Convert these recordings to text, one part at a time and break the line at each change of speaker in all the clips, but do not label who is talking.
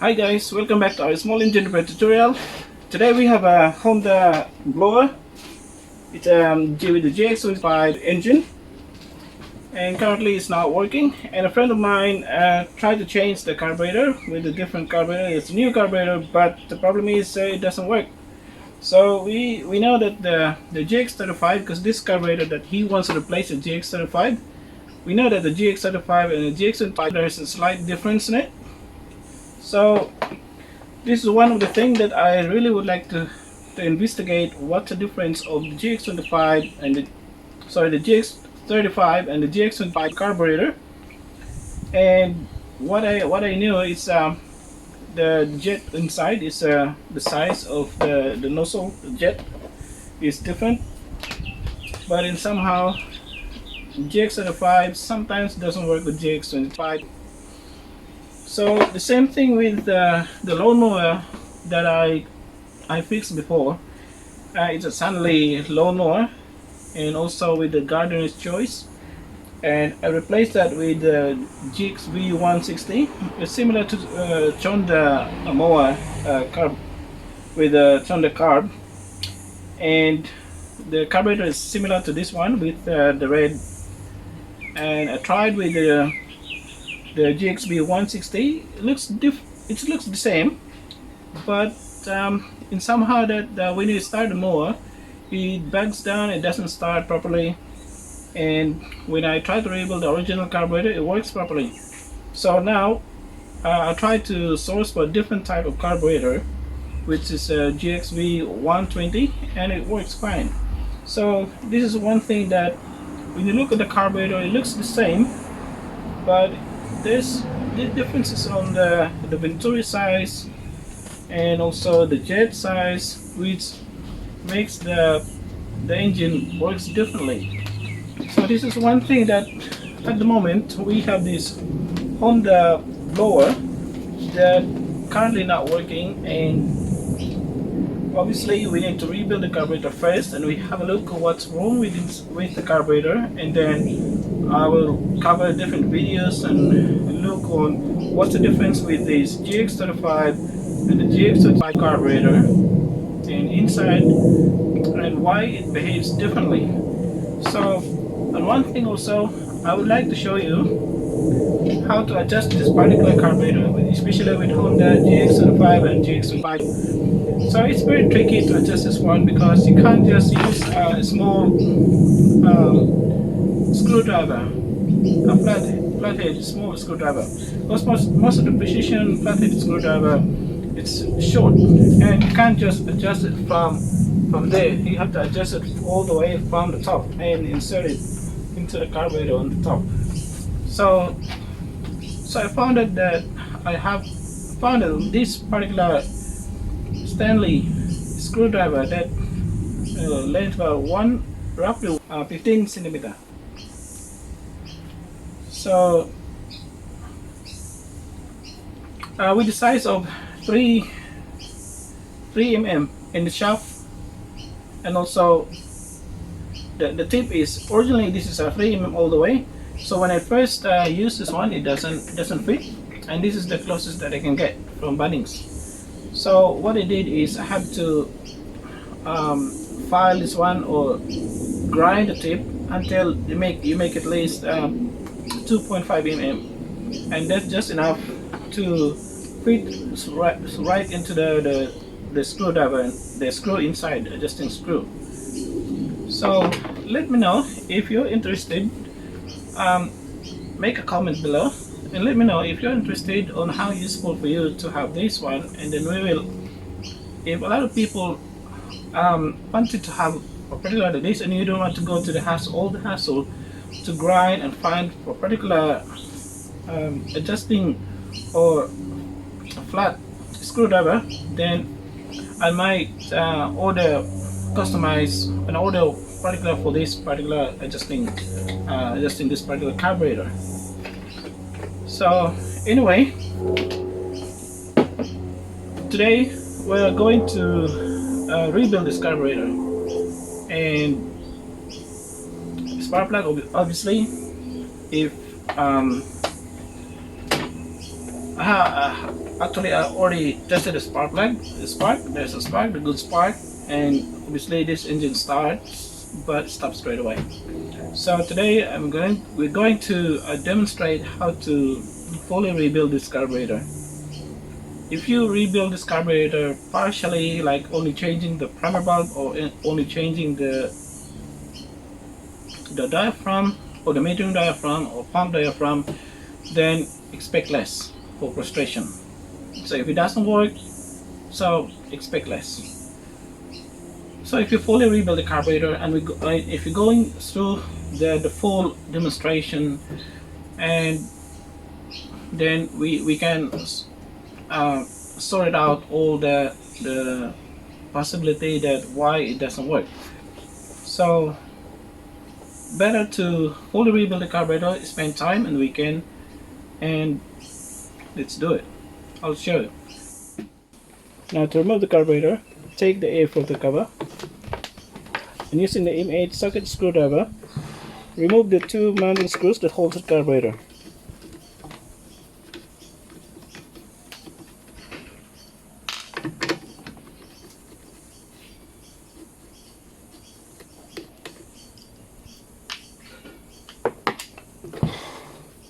Hi guys, welcome back to our small engine repair tutorial. Today we have a Honda blower. It's with the GX25 engine, and currently it's not working. And a friend of mine tried to change the carburetor with a different carburetor. It's a new carburetor, but the problem is it doesn't work. So we know that the GX35, because this carburetor that he wants to replace the GX35, we know that the GX35 and the GX25 there's a slight difference in it. So this is one of the things that I really would like to investigate. What's the difference of the GX25 and the GX35 and the GX25 carburetor. And what I know is the jet inside is the size of the nozzle. The jet is different, but in somehow GX35 sometimes doesn't work with GX25. So the same thing with the lawnmower that I fixed before. It's a Stanley lawnmower, and also with the Gardener's Choice, and I replaced that with the GX25. It's similar to Chonda mower carb with Chonda carb, and the carburetor is similar to this one with the red. And I tried with the GX25. It looks the same, but in somehow that when you start the mower, it backs down. It doesn't start properly. And when I try to rebuild the original carburetor, it works properly. So now I try to source for a different type of carburetor, which is GX25, and it works fine. So this is one thing that when you look at the carburetor, it looks the same, but there's the differences on the venturi size and also the jet size, which makes the engine works differently. So this is one thing that at the moment we have this Honda blower that currently not working, and obviously we need to rebuild the carburetor first, and we have a look at what's wrong with the carburetor, and then I will cover different videos and look on what's the difference with this GX35 and the GX25 carburetor and inside, and why it behaves differently. So, and one thing also, I would like to show you how to adjust this particular carburetor, especially with Honda GX25 and GX25. So it's very tricky to adjust this one, because you can't just use a small screwdriver, a flathead small screwdriver. Most of the precision flathead screwdriver, it's short, and you can't just adjust it from there. You have to adjust it all the way from the top and insert it into the carburetor on the top. So I found out that I have found this particular Stanley screwdriver that length about roughly 15 centimeter. So with the size of 3 mm in the shaft, and also the tip is originally this is a 3 mm all the way. So when I first use this one, it doesn't fit, and this is the closest that I can get from Bunnings. So what I did is I have to file this one or grind the tip until you make at least 2.5 mm, and that's just enough to fit right into the screwdriver, the screw inside, the adjusting screw. So let me know if you're interested. Make a comment below and let me know if you're interested on how useful for you to have this one, and then we will, if a lot of people wanted to have a particular this, and you don't want to go to all the hassle to grind and find a particular adjusting or a flat screwdriver, then I might customize an order particular for this particular adjusting this particular carburetor. So anyway, today we're going to rebuild this carburetor, and spark plug obviously. If Actually, I already tested the spark plug. The spark, there's a spark, the good spark, and obviously this engine starts but stops straight away. So today we're going to demonstrate how to fully rebuild this carburetor. If you rebuild this carburetor partially, like only changing the primer bulb or only changing the diaphragm or the metering diaphragm or pump diaphragm, then expect less for frustration. So if it doesn't work, so expect less. So if you fully rebuild the carburetor, and if you're going through the full demonstration, and then we can sort out all the possibility that why it doesn't work. So better to fully rebuild the carburetor, spend time and weekend, and let's do it. I'll show you. Now to remove the carburetor, take the air filter cover, and using the M8 socket screwdriver, remove the two mounting screws that hold the carburetor.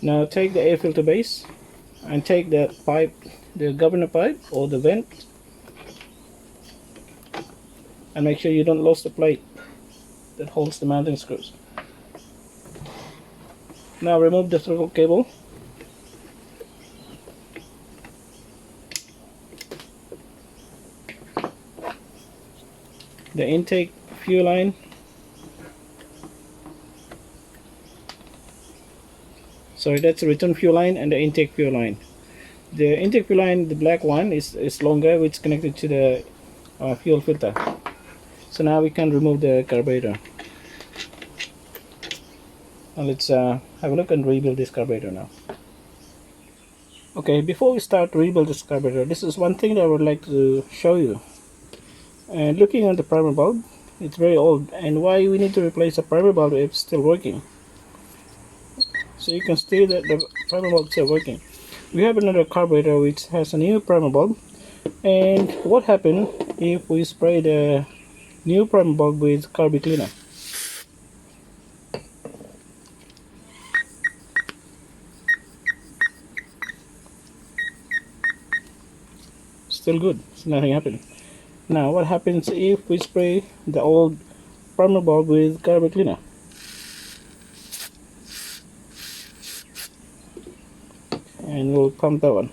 Now take the air filter base and take the pipe, the governor pipe or the vent, and make sure you don't lose the plate that holds the mounting screws. Now remove the throttle cable. The intake fuel line. Sorry, that's the return fuel line and the intake fuel line. The intake fuel line, the black one, is longer, which is connected to the fuel filter. So now we can remove the carburetor. Now let's have a look and rebuild this carburetor now. Okay, before we start to rebuild this carburetor, this is one thing that I would like to show you. And looking at the primer bulb, it's very old, and why we need to replace the primer bulb if it's still working. So you can see that the primer bulb is still working. We have another carburetor which has a new primer bulb, and what happens if we spray the new primer bulb with carb cleaner? Still good, so nothing happened. Now what happens if we spray the old primer bulb with carb cleaner? And we'll pump that one.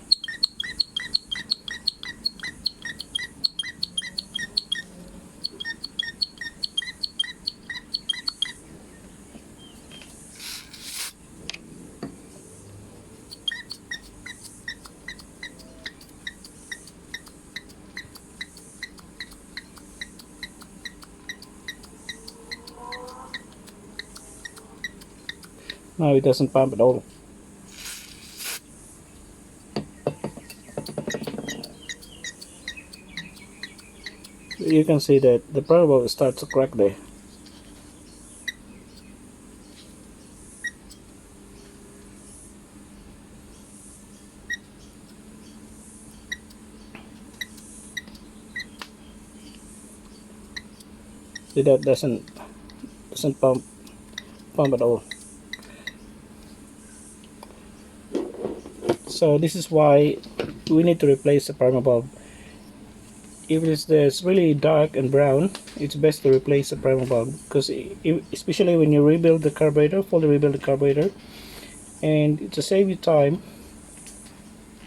Now it doesn't pump at all. You can see that the primer bulb starts to crack there. See, that doesn't pump at all. So this is why we need to replace the primer bulb. If it's really dark and brown, it's best to replace the primer bulb, because especially when you rebuild the carburetor, fully rebuild the carburetor, and to save you time,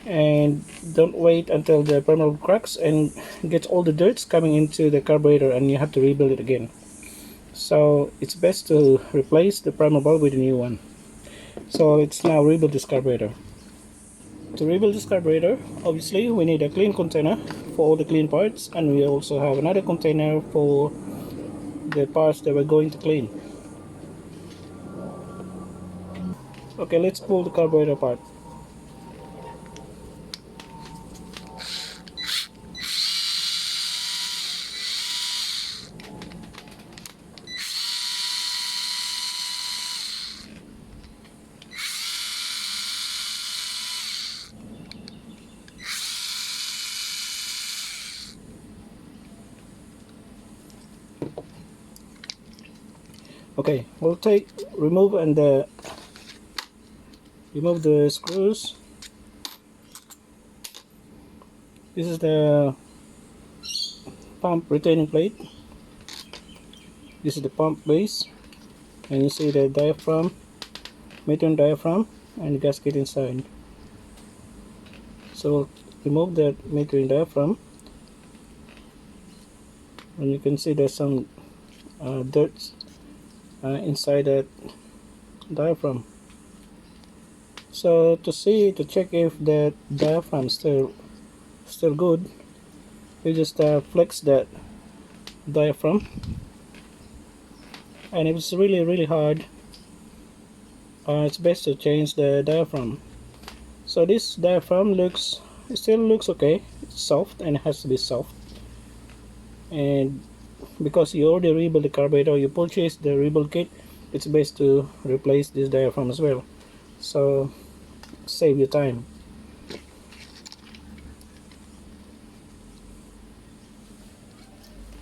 and don't wait until the primer bulb cracks and gets all the dirts coming into the carburetor and you have to rebuild it again. So it's best to replace the primer bulb with a new one. So let's now rebuild this carburetor. To rebuild this carburetor, obviously we need a clean container for all the clean parts, and we also have another container for the parts that we're going to clean. Okay, let's pull the carburetor apart. Okay, we'll remove the screws. This is the pump retaining plate. This is the pump base, and you see the diaphragm, main diaphragm, and gasket inside. So we'll remove that main diaphragm, and you can see there's some dirt inside that diaphragm. So to check if that diaphragm is still good, you just flex that diaphragm, and if it's really hard, it's best to change the diaphragm. So this diaphragm still looks okay. It's soft, and it has to be soft. And because you already rebuilt the carburetor, you purchased the rebuild kit, it's best to replace this diaphragm as well. So save your time.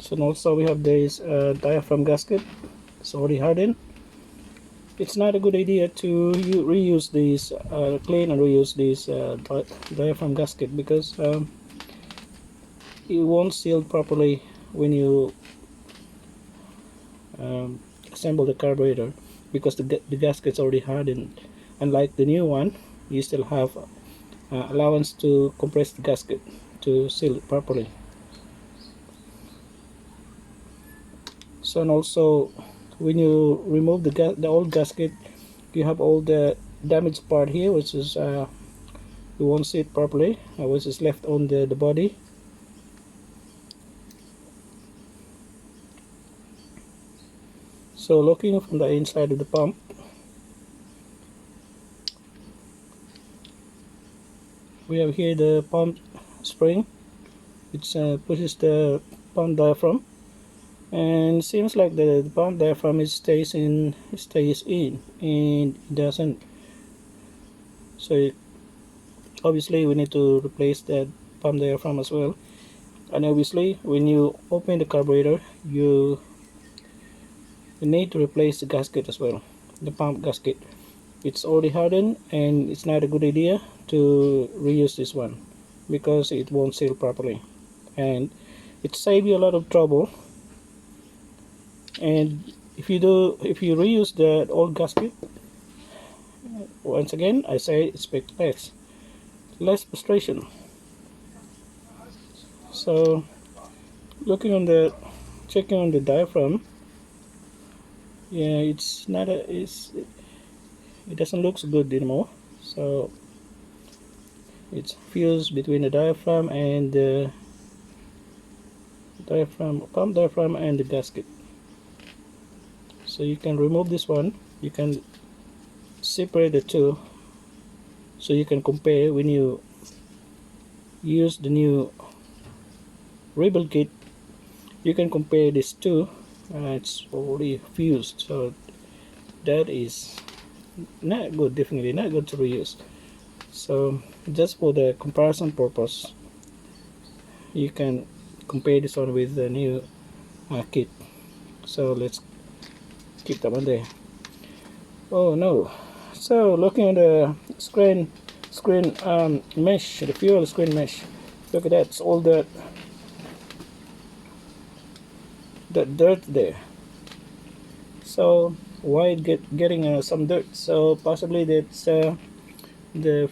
So also we have this diaphragm gasket. It's already hardened. It's not a good idea to reuse these, clean and reuse this diaphragm gasket, because it won't seal properly when you assemble the carburetor, because the gasket's already hardened. Unlike the new one, you still have allowance to compress the gasket to seal it properly. So, and also when you remove the old gasket, you have all the damaged part here, which is you won't see it properly, which is left on the body. So looking from the inside of the pump, we have here the pump spring, which pushes the pump diaphragm, and it seems like the pump diaphragm stays in and it doesn't. So obviously we need to replace that pump diaphragm as well. And obviously when you open the carburetor, you need to replace the gasket as well, the pump gasket. It's already hardened, and it's not a good idea to reuse this one because it won't seal properly, and it saves you a lot of trouble. And if you reuse the old gasket, once again I say, expect less frustration. So checking on the diaphragm, yeah, it doesn't look so good anymore. So it's fused between the diaphragm and the pump diaphragm and the gasket. So you can remove this one, you can separate the two, so you can compare when you use the new rebuild kit. You can compare these two. It's already fused, so that is not good, definitely not good to reuse. So just for the comparison purpose, you can compare this one with the new kit. So let's keep that one there. Oh no. So looking at the screen mesh, the fuel screen mesh, look at that, it's all that dirt there. So why it getting some dirt? So possibly that's the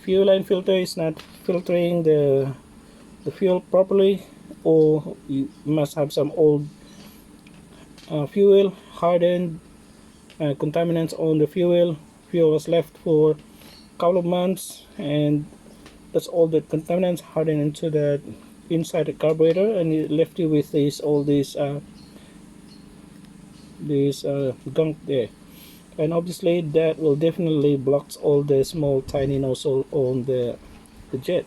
fuel line filter is not filtering the fuel properly, or you must have some old fuel, hardened contaminants on the fuel was left for a couple of months, and that's all the contaminants hardened into the inside the carburetor, and it left you with all these gunk there. And obviously that will definitely block all the small tiny nozzle on the jet.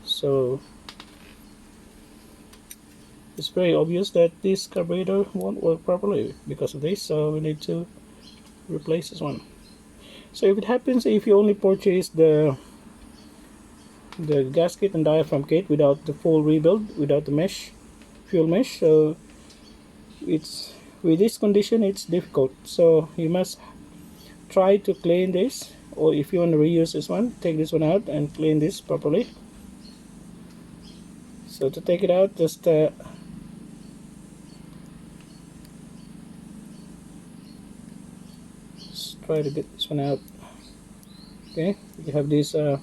So it's very obvious that this carburetor won't work properly because of this, so we need to replace this one. So if it happens, if you only purchase the gasket and diaphragm kit without the full rebuild, without the fuel mesh, so it's with this condition it's difficult, so you must try to clean this, or if you want to reuse this one, take this one out and clean this properly. So to take it out, just try to get this one out. Okay, you have this the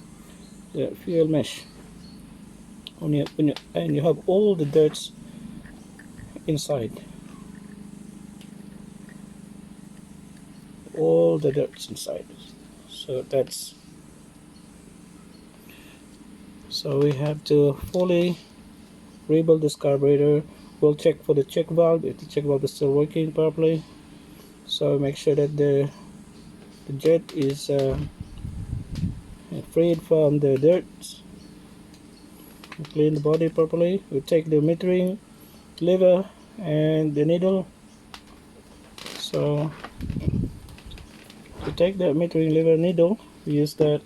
fuel mesh on your, and you have all the dirts inside. All the dirts inside. So that's, so we have to fully rebuild this carburetor. We'll check for the check valve, if the check valve is still working properly. So make sure that the jet is freed from the dirt. Clean the body properly. We take the metering lever and the needle. So to take the metering lever needle, we use that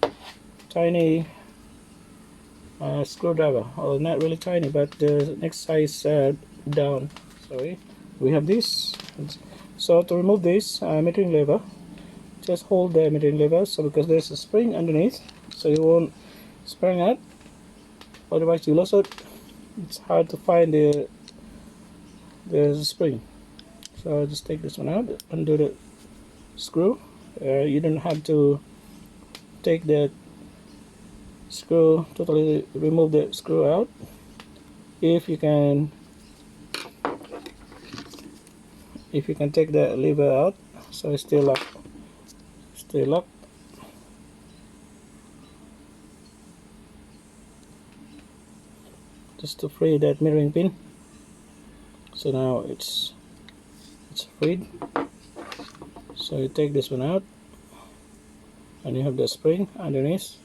tiny screwdriver, or not really tiny, but the next size down. Sorry, we have this. So to remove this metering lever, just hold the metering lever, so because there's a spring underneath, so you won't spring out, otherwise you lose it. It's hard to find the spring. So just take this one out, undo the screw. You don't have to take the screw, totally remove the screw out. If you can take the lever out, so it's still locked. Still locked. Just to free that mirroring pin. So now it's freed. So you take this one out, and you have the spring underneath.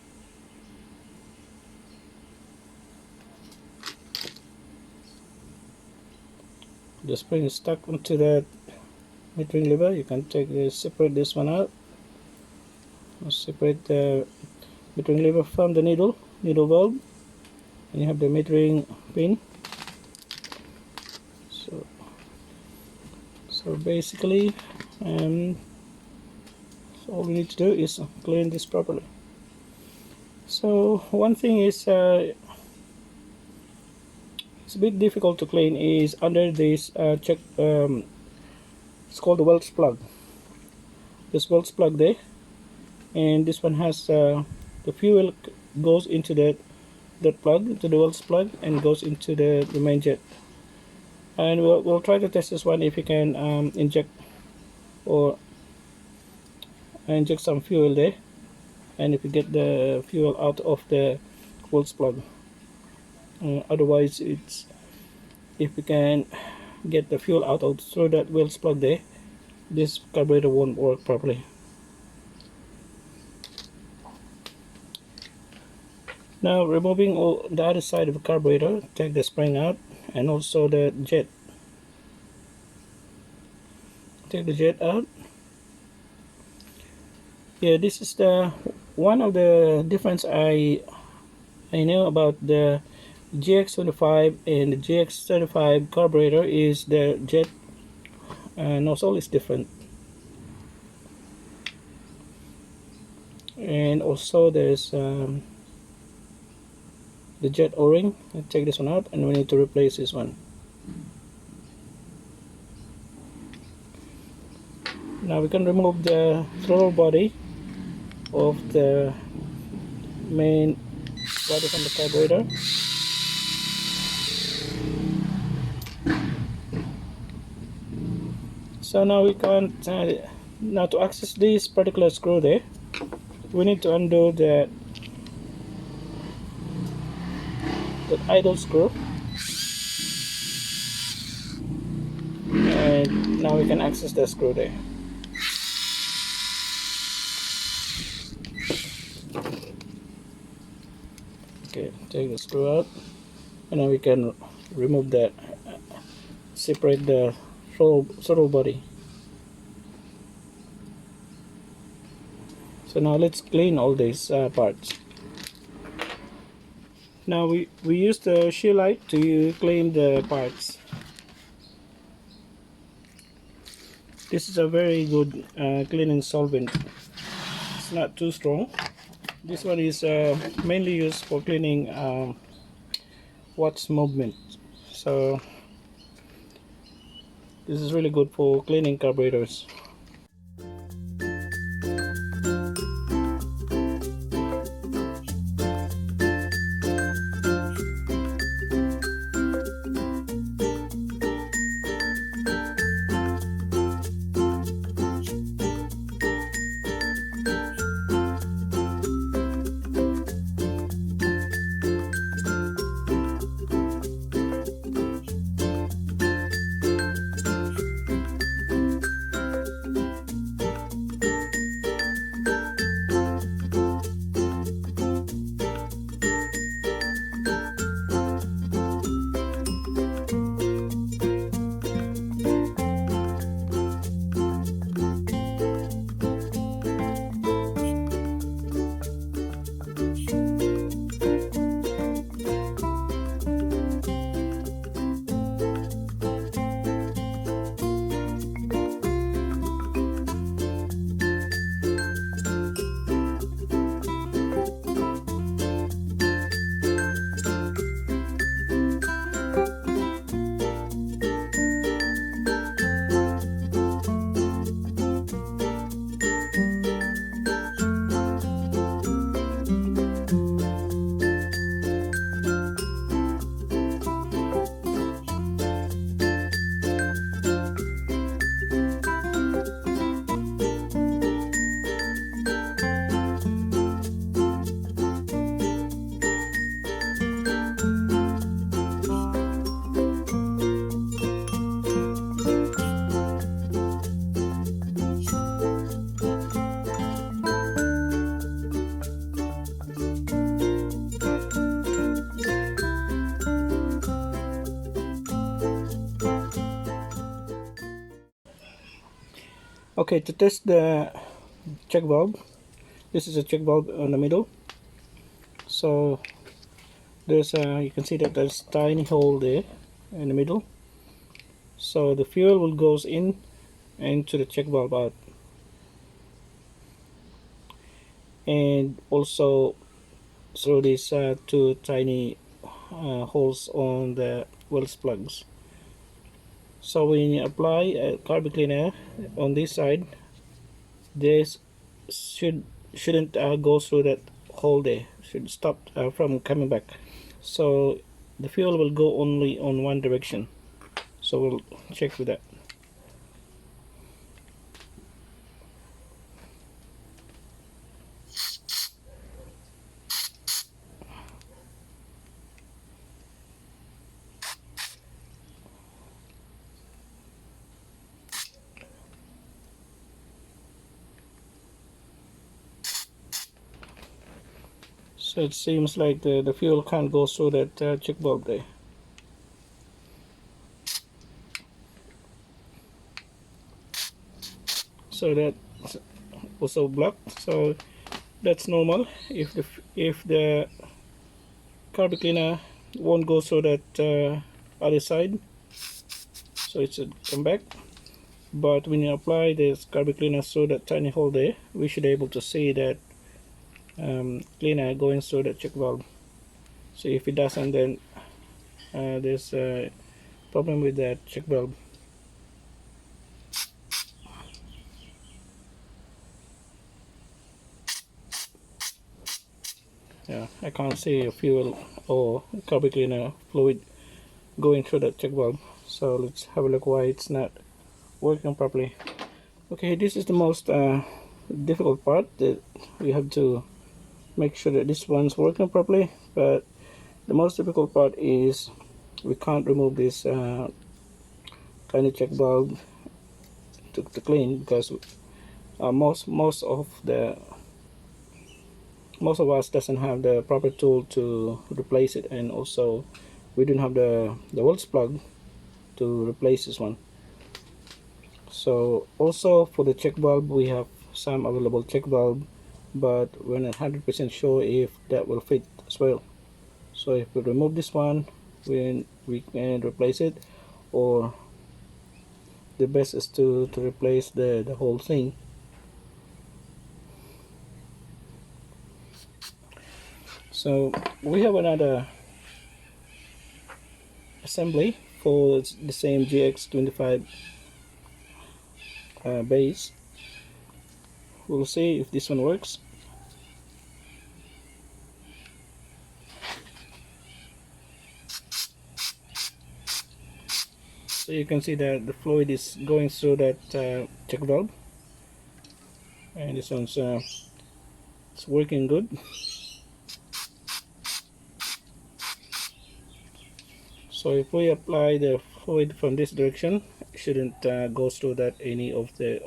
The spring is stuck onto that metering lever. You can separate this one out. Separate the metering lever from the needle valve, and you have the metering pin. So basically, all we need to do is clean this properly. So one thing is it's a bit difficult to clean is under this check. It's called the Welch plug. This Welch plug there, and this one has the fuel goes into that plug, to the Welch plug, and goes into the main jet. And we'll try to test this one if you can inject some fuel there, and if you get the fuel out of the Welch plug. Otherwise, if you can get the fuel out through that Welch plug there, this carburetor won't work properly. Now, removing all the other side of the carburetor, take the spring out, and also the jet. Take the jet out. Yeah, this is the one of the difference I know about the GX25 and the GX35 carburetor is the jet nozzle is different, and also there's the jet o-ring. Take this one out, and we need to replace this one. Now we can remove the throttle body of the main body from the carburetor. So now we can't, now to access this particular screw there, we need to undo that idle screw, and now we can access the screw there. Okay, take the screw out, and now we can remove that, separate the throttle body. So now let's clean all these parts. Now we use the shear light to clean the parts. This is a very good cleaning solvent. It's not too strong. This one is mainly used for cleaning watch movement. So this is really good for cleaning carburetors. Okay, to test the check valve, this is a check valve on the middle. So there's a, you can see that there's a tiny hole there in the middle. So the fuel will goes in into the check valve out, and also through these two tiny holes on the wells plugs. So when you apply a carb cleaner on this side, this shouldn't go through that hole there. Should stop from coming back. So the fuel will go only on one direction. So we'll check with that. So it seems like the fuel can't go through that check valve there. So that's also blocked. So that's normal. If the carb cleaner won't go through that other side, so it should come back. But when you apply this carb cleaner through that tiny hole there, we should be able to see that cleaner going through the check valve. So if it doesn't, then there's a problem with that check valve. Yeah, I can't see a fuel or carb cleaner fluid going through that check valve. So let's have a look why it's not working properly. Okay, this is the most difficult part, that we have to make sure that this one's working properly. But the most difficult part is we can't remove this tiny check valve to clean, because most of us doesn't have the proper tool to replace it, and also we don't have the welds plug to replace this one. So also for the check valve, we have some available check valve, but we're not 100% sure if that will fit as well. So if we remove this one, we can replace it, or the best is to replace the whole thing. So we have another assembly for the same GX25 base. We'll see if this one works. So you can see that the fluid is going through that check valve, and this one's it's working good. So if we apply the fluid from this direction, it shouldn't go through that any of the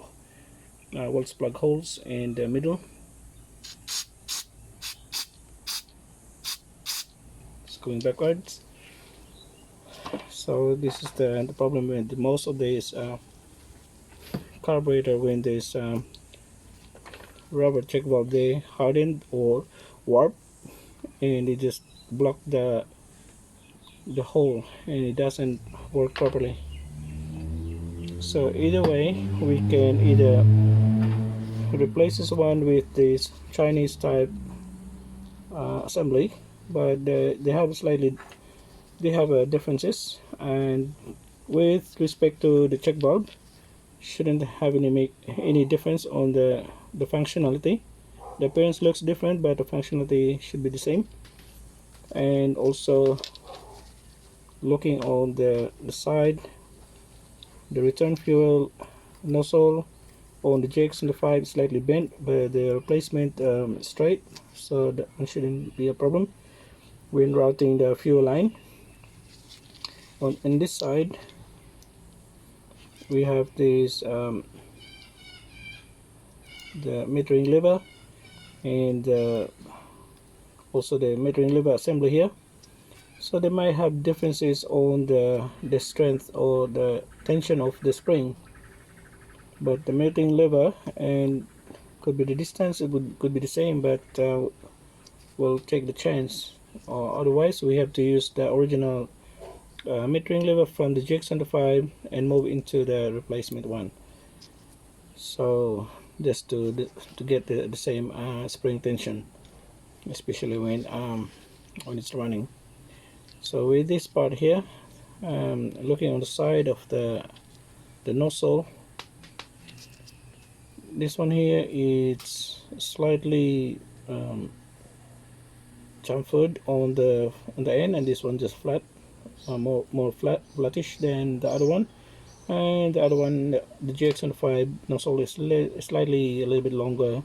Waltz plug holes in the middle. It's going backwards. So this is the problem with most of these carburetor. When this rubber check valve, they hardened or warp, and they just block the hole, and it doesn't work properly. So either way, we can either replace this one with this Chinese type assembly, but they have differences, and with respect to the check valve, shouldn't have any difference on the functionality. The appearance looks different, but the functionality should be the same. And also, looking on the side, the return fuel nozzle on the GX25 is slightly bent, but the replacement straight, so that shouldn't be a problem when routing the fuel line. On this side, we have this the metering lever, and also the metering lever assembly here. So they might have differences on the strength or the tension of the spring, but the metering lever and could be the distance, it could be the same, but we'll take the chance. Otherwise, we have to use the original metering lever from the GX25 and move into the replacement one. So just to get the same spring tension, especially when it's running. So with this part here, looking on the side of the nozzle, this one here is slightly chamfered on the end, and this one just flat, more flattish than the other one. And the other one, the GX25 nozzle, is slightly a little bit longer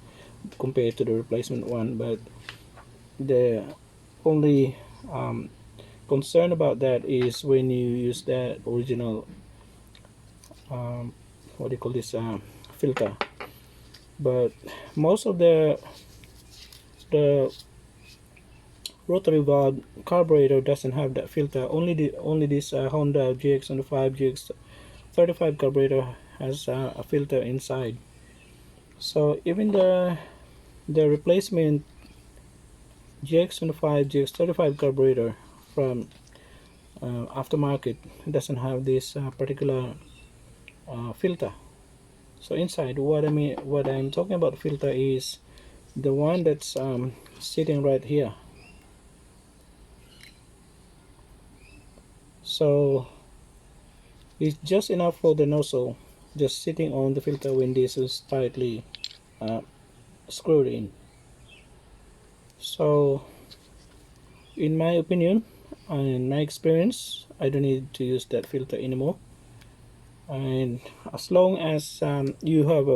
compared to the replacement one, but the only concern about that is when you use that original what do you call this, filter. But most of the rotary valve carburetor doesn't have that filter. Only this Honda GX25 GX35 carburetor has a filter inside. So even the replacement GX25 GX35 carburetor from aftermarket doesn't have this particular filter. So inside, what I'm talking about filter is the one that's sitting right here. So it's just enough for the nozzle, just sitting on the filter when this is tightly screwed in. So in my opinion and in my experience, I don't need to use that filter anymore. And as long as you have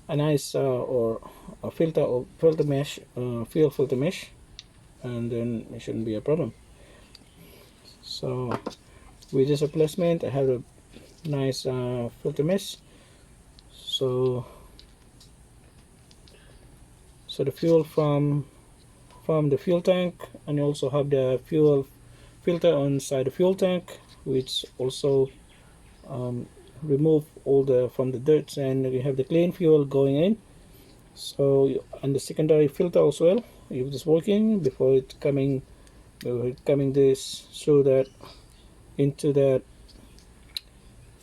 a nice or a filter or filter mesh, fuel filter mesh, and then it shouldn't be a problem. So with this replacement, I have a nice filter mesh. So the fuel from the fuel tank, and you also have the fuel filter inside the fuel tank, which also remove all from the dirt, and we have the clean fuel going in. So and the secondary filter as well, if it's working before it coming this through that into that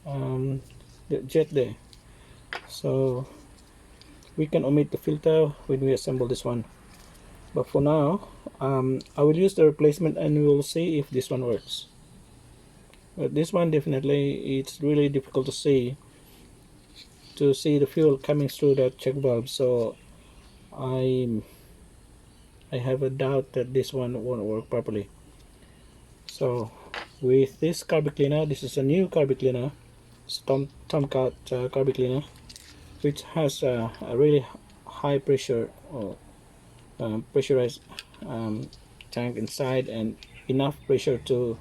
the jet there. So we can omit the filter when we assemble this one, but for now I will use the replacement and we will see if this one works. But this one definitely, it's really difficult to see the fuel coming through that check valve, so I have a doubt that this one won't work properly. So with this carb cleaner, this is a new carb cleaner, Tomcat carb cleaner, which has a really high pressure or pressurized tank inside, and enough pressure to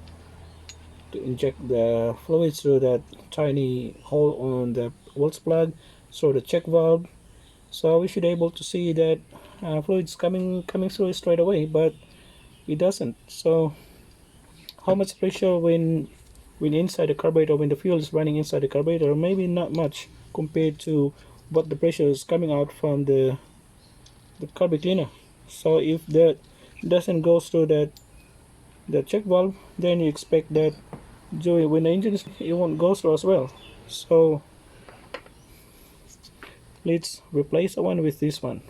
inject the fluid through that tiny hole on the Waltz plug, through the check valve. So we should be able to see that fluids coming through straight away, but it doesn't. So how much pressure when inside the carburetor, when the fuel is running inside the carburetor? Maybe not much compared to what the pressure is coming out from the carb cleaner. So if that doesn't go through the check valve, then you expect that when the engine it won't go through as well. So let's replace the one with this one.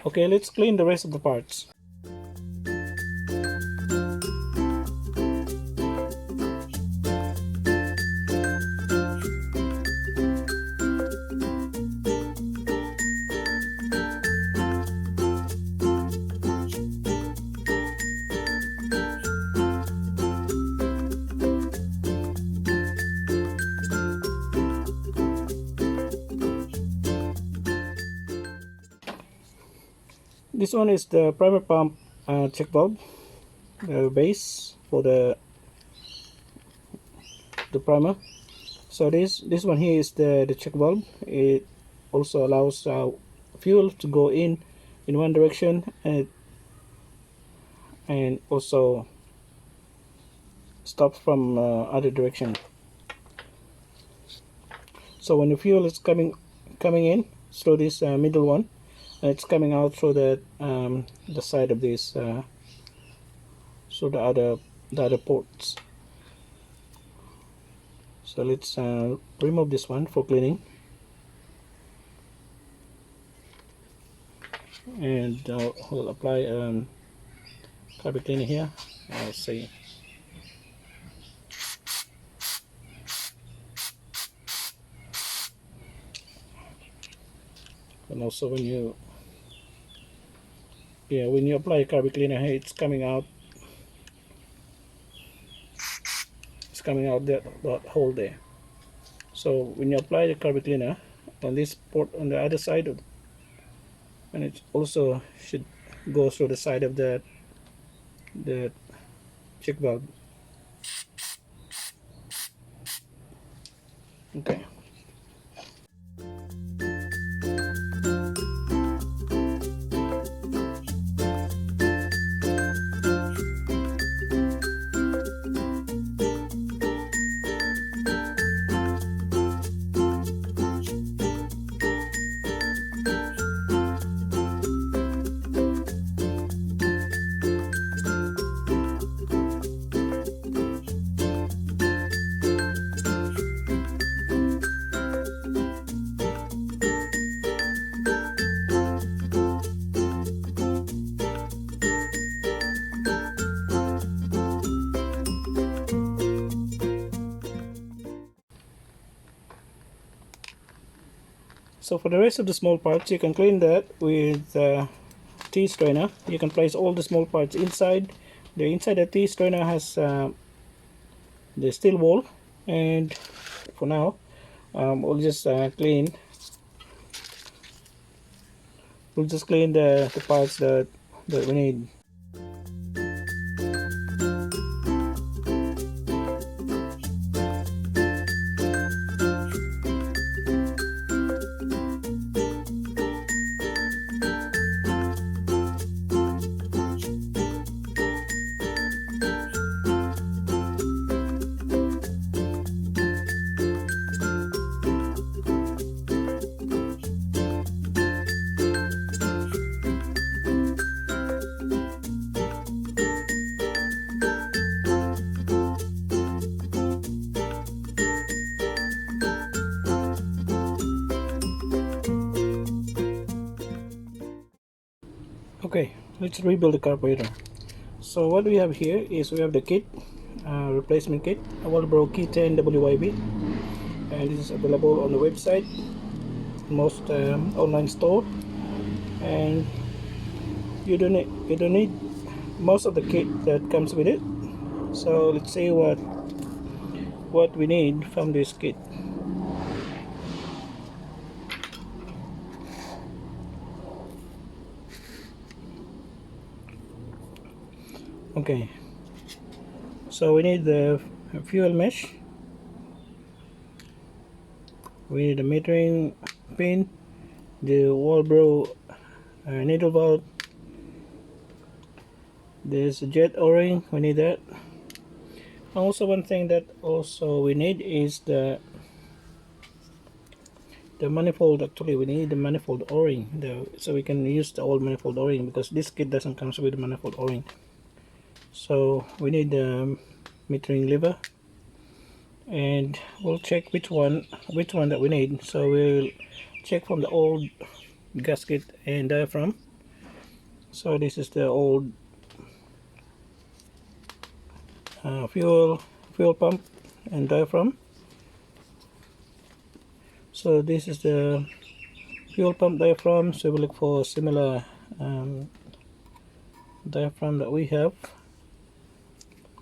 Okay, let's clean the rest of the parts. This one is the primer pump check valve, the base for the primer. So this one here is the check valve. It also allows fuel to go in one direction, and also stops from other direction. So when the fuel is coming in through this middle one, it's coming out through the side of this, so the other ports. So let's remove this one for cleaning, and we'll apply carb cleaner here. I'll see. And also when you apply carb cleaner here, it's coming out that hole there. So when you apply the carb cleaner on this port on the other side, and it also should go through the side of the check valve. Okay. So for the rest of the small parts, you can clean that with T-strainer. You can place all the small parts inside. The inside the T-strainer has the steel ball, and for now we'll just clean the parts that we need. Okay, let's rebuild the carburetor. So what we have here is we have the kit, replacement kit, a Walbro Key 10 WYB, and this is available on the website, most online store. And you don't need most of the kit that comes with it. So let's see what we need from this kit. Okay, so we need the fuel mesh, we need the metering pin, the Walbro needle valve, there's a jet o-ring, we need that. Also, one thing that also we need is the manifold. Actually, we need the manifold o-ring, so we can use the old manifold o-ring, because this kit doesn't come with the manifold o-ring. So we need the metering lever, and we'll check which one that we need. So we'll check from the old gasket and diaphragm. So this is the old fuel pump and diaphragm. So this is the fuel pump diaphragm, so we look for a similar diaphragm that we have.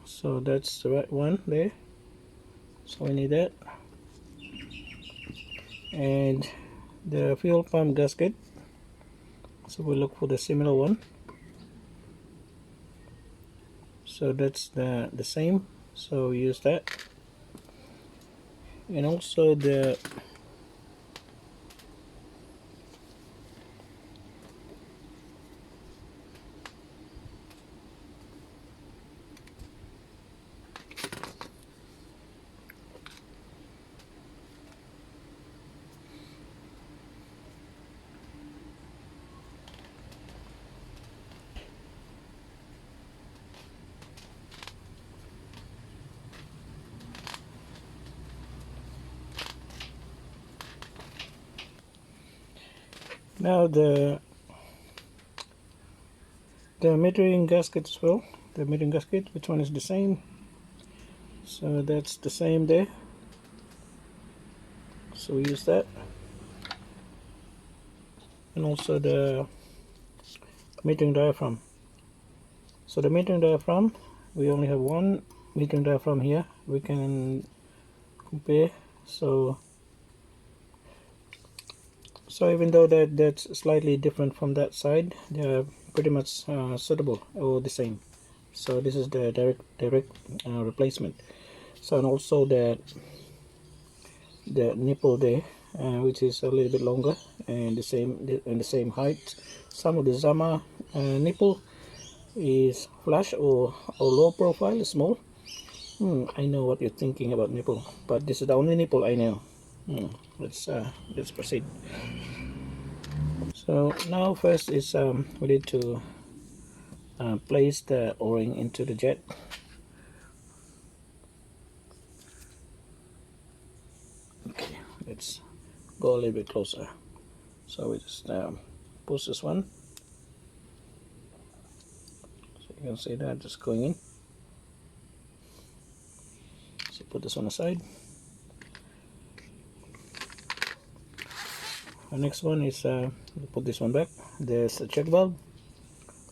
So that's the right one there, so we need that. And the fuel pump gasket, so we look for the similar one, so that's the same, so we use that. And also the now the metering gasket as well. The metering gasket, which one is the same? So that's the same there, so we use that. And also the metering diaphragm. So the metering diaphragm, we only have one metering diaphragm here, we can compare. So even though that's slightly different from that side, they are pretty much suitable or the same. So this is the direct replacement. So, and also the nipple there, which is a little bit longer and the same height. Some of the Zama nipple is flush or low profile, small. I know what you're thinking about nipple, but this is the only nipple I know. Let's proceed. So now first is we need to place the o-ring into the jet. Okay, let's go a little bit closer. So we just push this one, so you can see that just going in. So put this one aside. The next one is put this one back. There's a check valve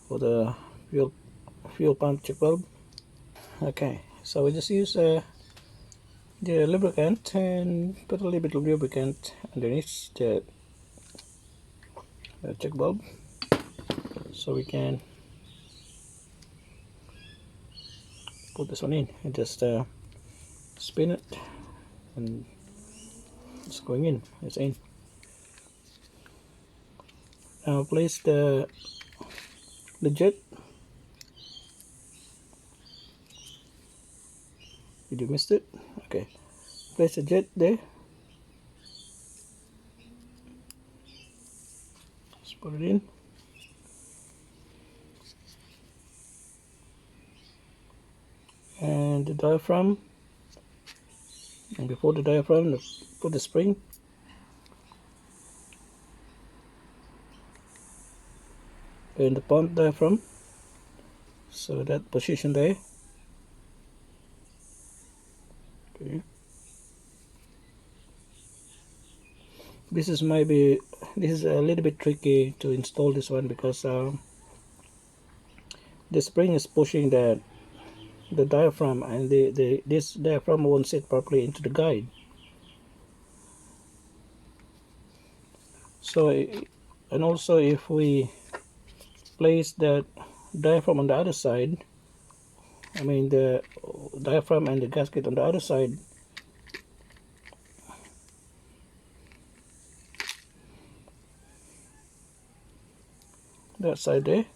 for the fuel pump check valve. Okay, so we just use the lubricant and put a little bit of lubricant underneath the check valve, so we can put this one in and just spin it, and it's going in. It's in. Now place the jet. Did you miss it? Okay, place the jet there. Just put it in. And the diaphragm, and before the diaphragm, put the spring. in the pump diaphragm. So that position there. Okay. This is a little bit tricky to install this one because the spring is pushing the diaphragm, and this diaphragm won't sit properly into the guide. So, and also if we place that diaphragm on the other side, I mean the diaphragm and the gasket on the other side, that side there,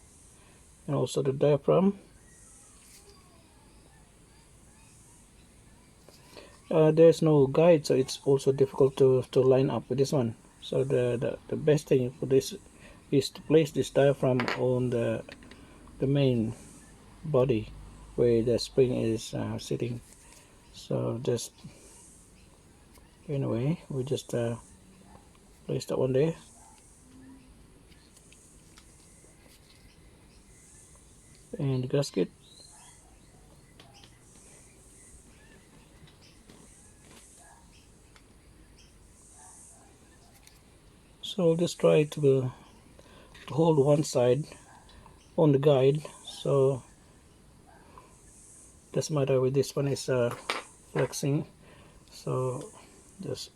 and also the diaphragm. There's no guide, so it's also difficult to line up with this one. So the best thing for this is to place this diaphragm on the main body where the spring is sitting. So just anyway, we just place that one there. And the gasket. So I'll just try to hold one side on the guide. So doesn't matter with this one is flexing. So just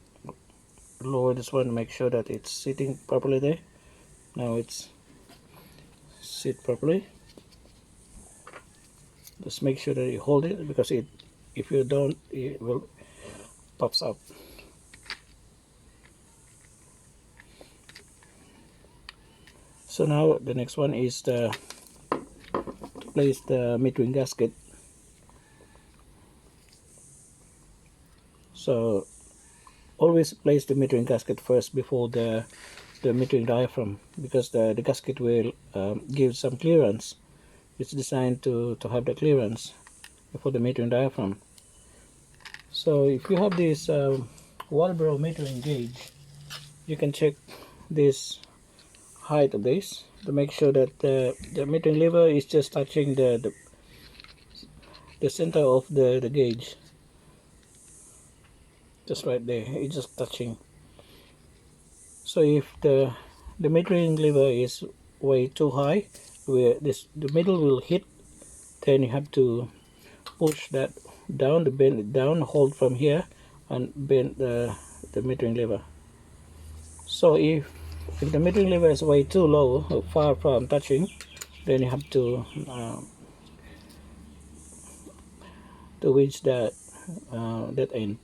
lower this one to make sure that it's sitting properly there. Now it's sit properly. Just make sure that you hold it, because if you don't, it will pops up. So now the next one is to place the metering gasket. So always place the metering gasket first before the metering diaphragm, because the gasket will give some clearance. It's designed to have the clearance before the metering diaphragm. So if you have this Walbro metering gauge, you can check this height of this to make sure that the metering lever is just touching the center of the gauge, just right there. It's just touching. So if the metering lever is way too high, where the middle will hit, then you have to push that down, to bend it down, hold from here and bend the metering lever. So if the metering lever is way too low, or far from touching, then you have to reach that end.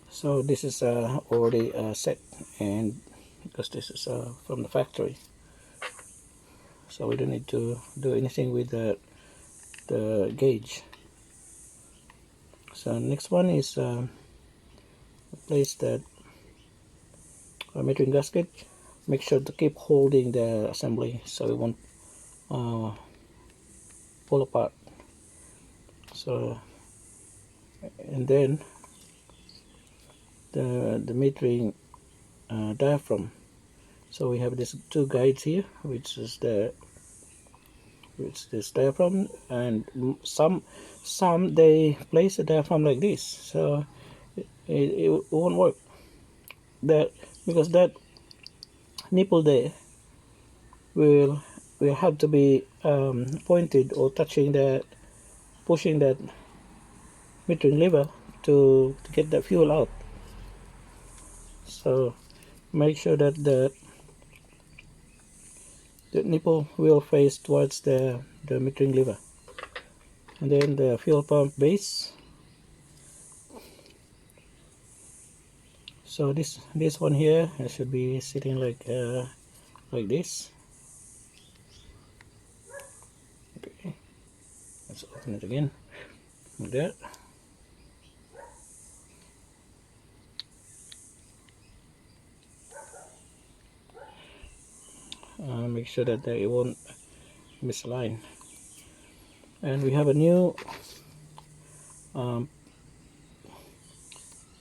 So this is already set, and because this is from the factory, so we don't need to do anything with the gauge. So next one is place that metering gasket. Make sure to keep holding the assembly so it won't pull apart. So, and then the metering diaphragm. So we have these two guides here, which is this diaphragm, and some they place a diaphragm like this, so it won't work. That because that nipple there will have to be pointed or touching pushing that metering lever to get the fuel out. So make sure that the nipple will face towards the metering lever, and then the fuel pump base. So this one here should be sitting like this. Okay, let's open it again like that. Make sure that it won't misalign. And we have a new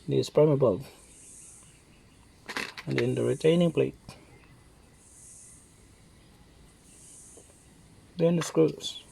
this primer bulb, and then the retaining plate. then the screws.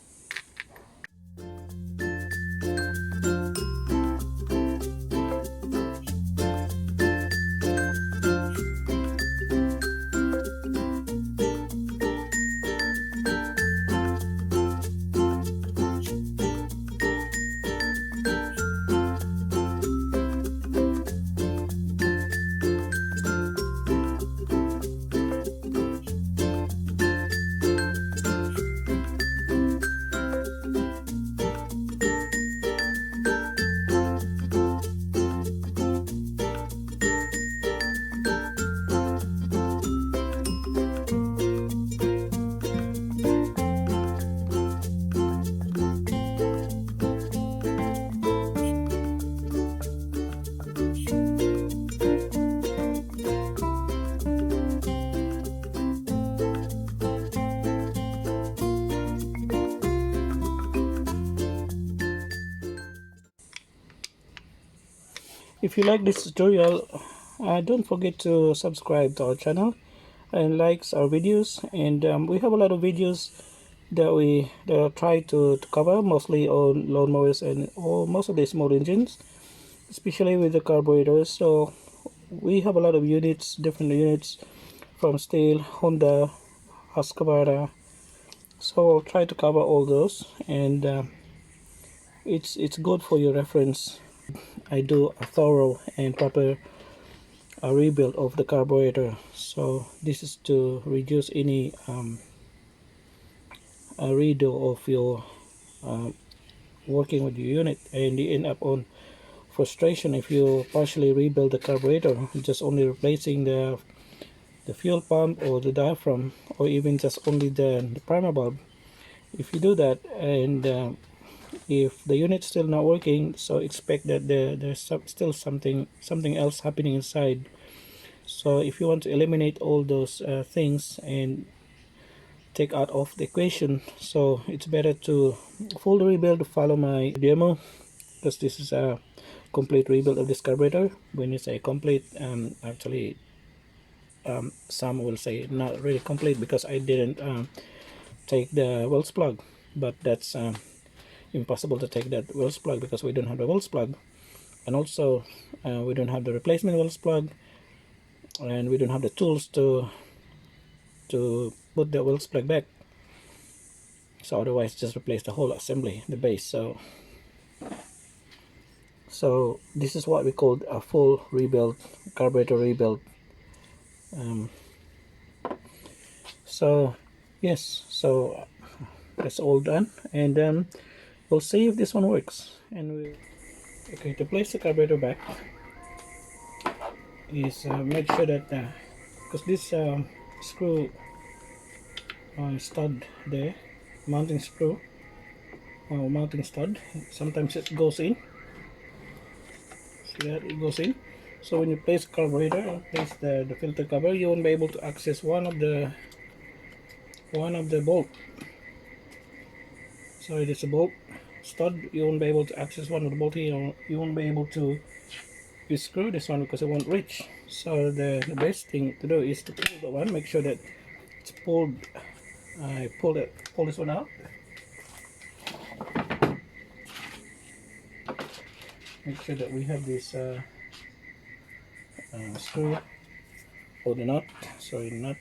If you like this tutorial, don't forget to subscribe to our channel and likes our videos. And we have a lot of videos that I try to cover, mostly on lawnmowers and most of the small engines, especially with the carburetors. So we have a lot of units, different units from Steel, Honda, Husqvarna. So I'll try to cover all those, and it's good for your reference. I do a thorough and proper rebuild of the carburetor. So this is to reduce any redo of your working with your unit, and you end up on frustration if you partially rebuild the carburetor, just only replacing the fuel pump or the diaphragm, or even just only the primer bulb. If you do that, and if the unit's still not working, so expect that there's still something else happening inside. So if you want to eliminate all those things and take out of the equation, so it's better to fully rebuild. Follow my demo, because this is a complete rebuild of this carburetor. When you say complete, actually some will say not really complete, because I didn't take the welds plug, but that's impossible to take that welds plug because we don't have the welds plug, and also we don't have the replacement welds plug, and we don't have the tools to put the welds plug back. So otherwise just replace the whole assembly, the base. So this is what we call a full rebuild, carburetor rebuild. So yes, so that's all done, and we'll see if this one works. And okay, to place the carburetor back is make sure that because this screw stud there, mounting screw or mounting stud, sometimes it goes in. See that it goes in. So when you place the carburetor, place the filter cover, you won't be able to access one of the bolt. Sorry, there's a bolt stud. You won't be able to access one of the bolt here. You won't be able to screw this one because it won't reach. So the best thing to do is to pull the one. Make sure that it's pulled. I pull this one out. Make sure that we have this screw or the nut. Sorry, nut.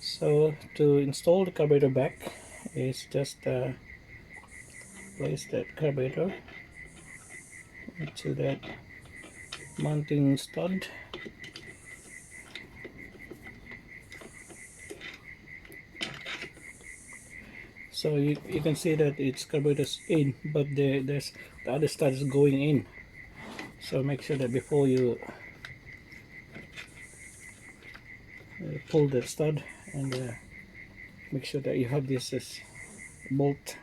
So to install the carburetor back is just place that carburetor into that mounting stud. So you can see that it's carburetor's in, but the other stud is going in. So make sure that before you pull the stud, and make sure that you have this bolt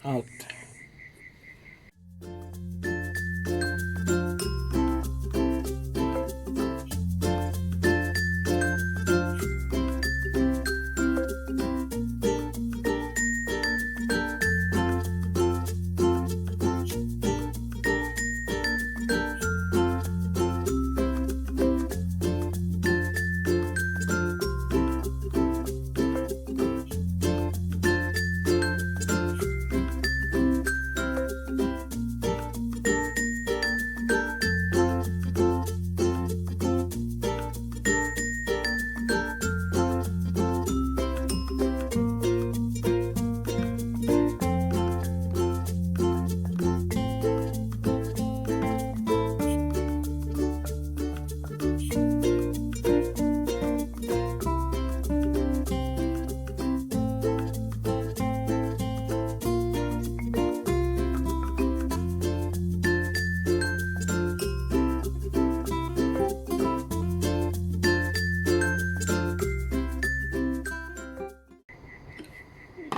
out.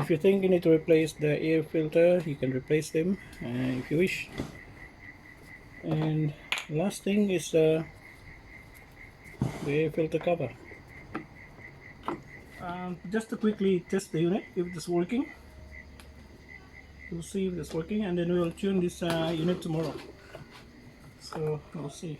If you think you need to replace the air filter, you can replace them if you wish. And last thing is the air filter cover. Just to quickly test the unit if it's working. We'll see if it's working, and then we'll tune this unit tomorrow. So we'll see.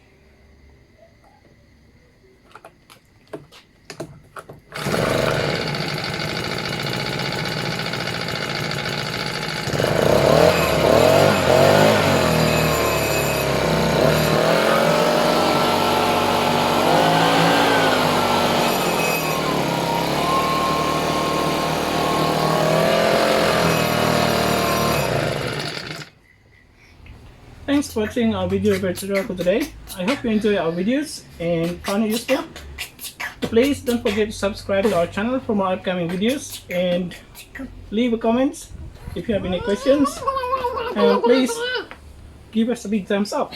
Thanks for watching our video tutorial for today. I hope you enjoy our videos and found it useful. Please don't forget to subscribe to our channel for more upcoming videos, and leave a comment if you have any questions, and please give us a big thumbs up.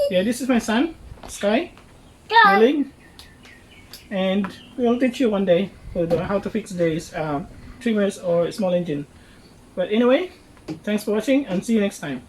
Yeah, this is my son, Sky, Willing, and we'll teach you one day how to fix these trimmers or small engine. But anyway, thanks for watching and see you next time.